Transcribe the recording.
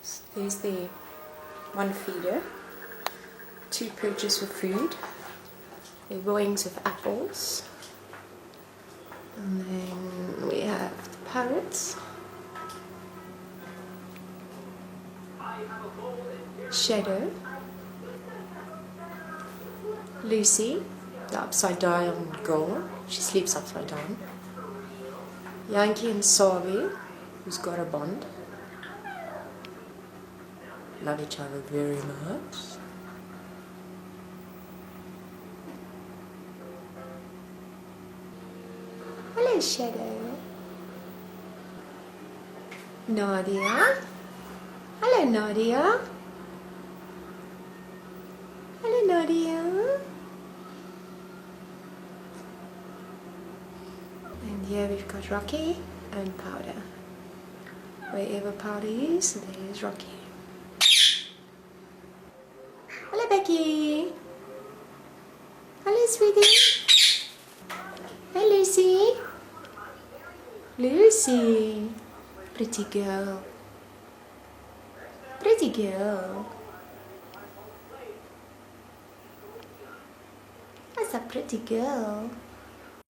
So there's the one feeder, 2 perches for food, the wings of apples, and then we have the parrots, Shadow, Lucy, the upside down girl, she sleeps upside down, Yankee and Savi, who's got a bond, love each other very much. Hello, Shadow. Nadia. Hello, Nadia. Hello, Nadia. And here we've got Rocky and Powder. Wherever Powder is, there's Rocky. Hello, Becky. Hello, sweetie. Hi, Lucy. Lucy. Pretty girl. Pretty girl. That's a pretty girl.